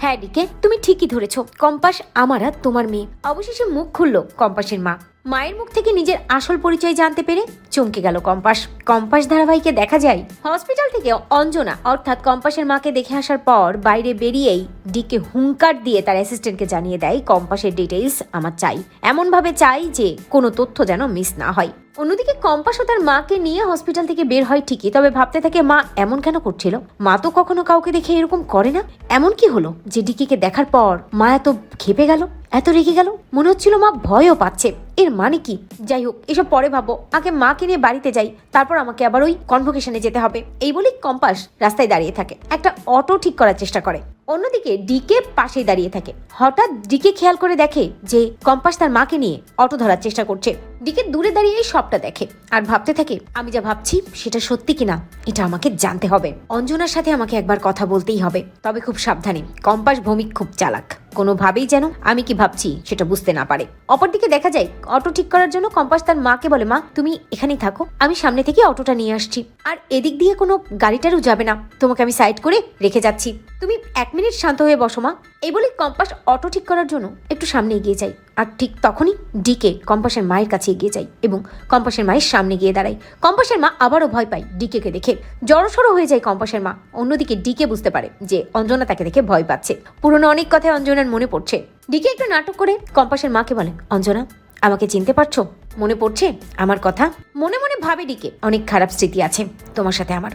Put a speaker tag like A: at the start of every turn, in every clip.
A: হ্যাঁ ডিকে, তুমি ঠিকই ধরেছ, কম্পাস আমার আর তোমার মেয়ে। অবশেষে মুখ খুলল কম্পাসের মা। মায়ের মুখ থেকে নিজের আসল পরিচয় জানতে পেরে চমকে গেল কম্পাস। কম্পাস ধারাবাহিকে দেখা যায় হসপিটাল থেকে অঞ্জনা অর্থাৎ কম্পাসের মাকে দেখে আসার পর বাইরে বেরিয়েই ডিকে হুঙ্কার দিয়ে তার অ্যাসিস্ট্যান্টকে জানিয়ে দেয় কম্পাসের ডিটেইলস আমার চাই, এমন ভাবে চাই যে কোনো তথ্য যেন মিস না হয়। অন্যদিকে কম্পাসও তার মাকে নিয়ে হসপিটাল থেকে বের হয় ঠিকই, তবে ভাবতে থাকে মা এমন কেন করছিল, মা তো কখনো কাউকে দেখে এরকম করে না। এমন কি হলো যে ডিকিকে দেখার পর মা এত খেপে গেল, এত রেগে গেল, মনে হচ্ছিল মা ভয়ও পাচ্ছে। এর মানে কি? যাই হোক, এসব পরে ভাবো, আগে মাকে নিয়ে বাড়িতে যাই, তারপর আমাকে আবার ওই কনভোকেশনে যেতে হবে। এই বলেই কম্পাস রাস্তায় দাঁড়িয়ে থাকে, একটা অটো ঠিক করার চেষ্টা করে। অন্যদিকে ডিকে পাশেই দাঁড়িয়ে থাকে। হঠাৎ ডিকে খেয়াল করে দেখে যে কম্পাস তার মাকে নিয়ে অটো ধরার চেষ্টা করছে। ডিকে দূরে দাঁড়িয়ে সবটা দেখে আর ভাবতে থাকে আমি যা ভাবছি সেটা সত্যি কিনা এটা আমাকে জানতে হবে। অঞ্জনার সাথে আমাকে একবার কথা বলতেই হবে, তবে খুব সাবধানে। কম্পাস ভৌমিক খুব চালাক, কোনোভাবেই যেন আমি কি ভাবছি সেটা বুঝতে না পারে। অপরদিকে দেখা যায় অটো ঠিক করার জন্য কম্পাস তার মাকে বলে, মা তুমি এখানেই থাকো, আমি সামনে থেকে অটোটা নিয়ে আসছি, আর এদিক দিয়ে কোনো গাড়িটারও যাবে না, তোমাকে আমি সাইড করে রেখে যাচ্ছি, তুমি 1 মিনিট শান্ত হয়ে বসো মা। এই বলে কম্পাস অটো ঠিক করার জন্য একটু সামনে এগিয়ে যায়, আর ঠিক তখনই ডিকে কম্পাসের মায়ের কাছে এগিয়ে যায় এবং কম্পাসের মায়ের সামনে গিয়ে দাঁড়ায়। কম্পাসের মা আবারও ভয় পায় ডিকেকে দেখে, জড়সড় হয়ে যায় কম্পাসের মা। অন্যদিকে ডিকে বুঝতে পারে যে অঞ্জনা তাকে দেখে ভয় পাচ্ছে, পুরনো অনেক কথায় অঞ্জনার মনে পড়ছে। ডিকে একটু নাটক করে কম্পাসের মাকে বলে, অঞ্জনা আমাকে চিনতে পারছো? মনে পড়ছে আমার কথা? মনে মনে ভাবে ডিকে, অনেক খারাপ স্মৃতি আছে তোমার সাথে আমার,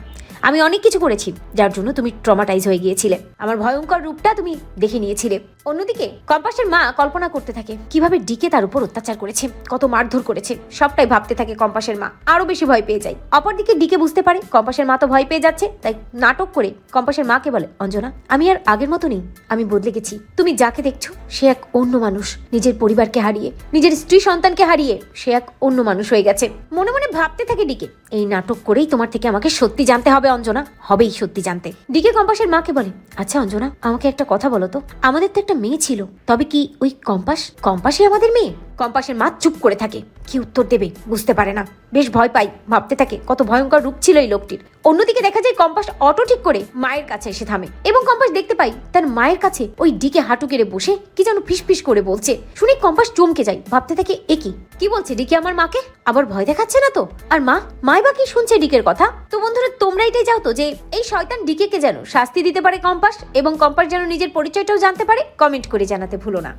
A: আমি অনেক কিছু করেছি যার জন্য তুমি ট্রমাটাইজ হয়ে গিয়েছিলে, আমার ভয়ঙ্কর রূপটা তুমি দেখে নিয়েছিলে। অন্যদিকে কম্পাসের মা কল্পনা করতে থাকে কিভাবে ডিকে তার উপর অত্যাচার করেছে, কত মারধর করেছে, সবটাই ভাবতে থাকে কম্পাসের মা, আরো বেশি ভয় পেয়ে যায়। অপরদিকে ডিকে বুঝতে পারে কম্পাসের মা তো ভয় পেয়ে যাচ্ছে, তাই নাটক করে কম্পাসের মাকে বলে, অঞ্জনা আমি আর আগের মতো নেই, আমি বদলে গেছি, তুমি যাকে দেখছো সে এক অন্য মানুষ, নিজের পরিবারকে হারিয়ে, নিজের স্ত্রী সন্তানকে হারিয়ে সে এক অন্য মানুষ হয়ে গেছে। মনে মনে ভাবতে থাকে ডিকে, এই নাটক করেই তোমার থেকে আমাকে সত্যি জানতে হবে অঞ্জনা, হবেই সত্যি জানতে। ডিকে কম্পাসের মাকে বলে, আচ্ছা অঞ্জনা আমাকে একটা কথা বলো তো, আমাদের তো একটা মেয়ে ছিল, তবে কি ওই কম্পাসই আমাদের মেয়ে? কম্পাসের মা চুপ করে থাকে, কি উত্তর দেবে বুঝতে পারে না, বেশ ভয় পাই, ভাবতে থাকে কত ভয়ঙ্কর রূপ ছিল এই লোকটির। অন্যদিকে দেখা যায় কম্পাস অটো ঠিক করে মায়ের কাছে এসে থামে এবং কম্পাস দেখতে পাই তার মায়ের কাছে ওই ডিকে হাঁটু কেড়ে বসে কি যেন ফিসফিস করে বলছে। শুনে কম্পাস চমকে যায়, ভাবতে থাকে এ কি বলছে ডিকে আমার মাকে, আবার ভয় দেখাচ্ছে না তো? আর মাই বা কি শুনছে ডিকের কথা? তো বন্ধুরা তোমরা এটাই যাও তো যে এই শয়তান ডিকে কে যেন শাস্তি দিতে পারে কম্পাস, এবং কম্পাস যেন নিজের পরিচয়টাও জানতে পারে। কমেন্ট করে জানাতে ভুলো না।